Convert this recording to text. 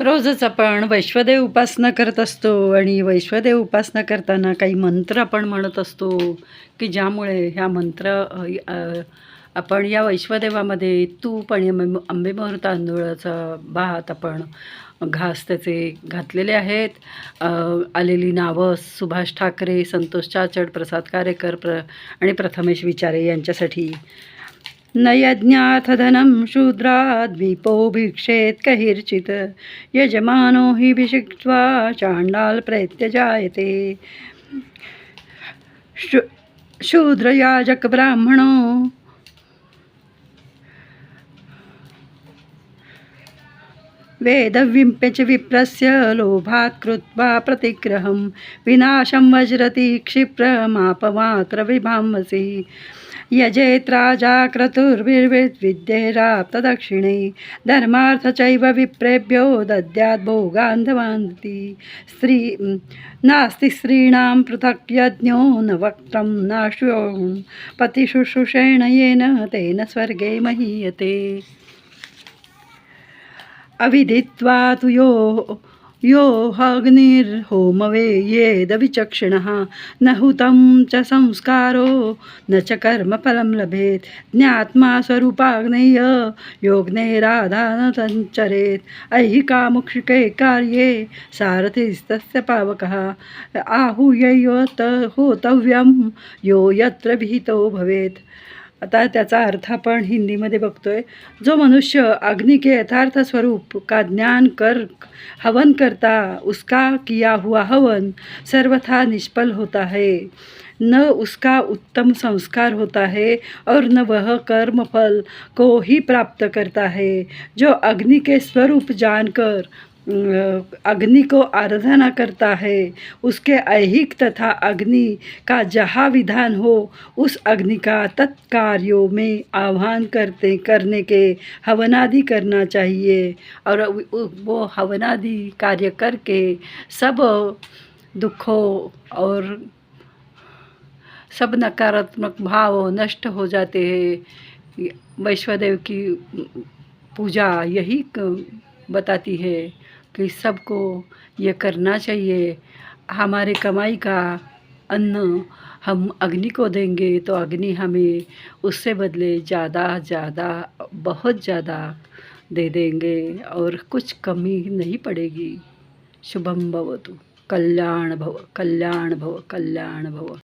रोजच आपण वैश्वदेव उपासना करत असतो आणि वैश्वदेव उपासना करताना काही मंत्र आपण म्हणत असतो की ज्यामुळे ह्या मंत्र आपण या वैश्वदेवामध्ये तूप आणि आंबेमोहर तांदूळाचा भात आपण घास त्याचे घातलेले आहेत. आलेली नावं सुभाष ठाकरे, संतोष चाचड, प्रसाद कारेकर आणि प्रथमेश विचारे यांच्यासाठी. न यज्ञाथ धनं शूद्राद् विपो भिक्षेत कैर्चित् यजमानो हि विषिक्त्वा चाण्डाल प्रैत्य जायते. शूद्रयाजक ब्राह्मणो वेदविम्प्य विप्रस्य लोभात् कृत्वा प्रतिग्रहं विनाशं वज्रति क्षिप्रमापमात्र विभांवसि. यजेत् राजा क्रतुर्विद्यैराप्तदक्षिणे धर्मार्थ चैव विप्रेभ्यो दद्यात् भोगान् धवान्ति. नास्ति स्त्रीणां पृथक् यज्ञो न वक्त्रं नाश्यो पतिशुश्रूषेण येन तेन स्वर्गे महीयते. अविदित्वा तु यो अग्निर्होमवे येदविचक्षणः न हुतं च संस्कारो न च कर्मफलं लभेत्. ज्ञात्मा स्वरूपाग्नेय योगनेराधानतञ्चरेत्. ऐहिकामुक्षिके कार्ये सारथिस्तस्य पावकः आहूयैवत होतव्यं यो यत्र विहितो भवेत्. आता त्याचा अर्थ आपण हिंदीमध्ये बघतोय. जो मनुष्य अग्नि के यथार्थ स्वरूप का ज्ञान कर हवन करता उसका किया हुआ हवन सर्वथा निष्फल होता है, न उसका उत्तम संस्कार होता है और न वह कर्म फल को ही प्राप्त करता है. जो अग्नि के स्वरूप जानकर अग्नि को आराधना करता है उसके ऐहिक तथा अग्नि का जहाँ विधान हो उस अग्नि का तत्कार्यों में आह्वान करने के हवनादि करना चाहिए और वो हवनादि कार्य करके सब दुखों और सब नकारात्मक भाव नष्ट हो जाते हैं. वैश्वदेव की पूजा यही बताती है कि सबको ये करना चाहिए. हमारे कमाई का अन्न हम अग्नि को देंगे तो अग्नि हमें उससे बदले ज़्यादा बहुत ज़्यादा दे देंगे और कुछ कमी नहीं पड़ेगी. शुभम भवतु. कल्याण भव कल्याण भव कल्याण भव.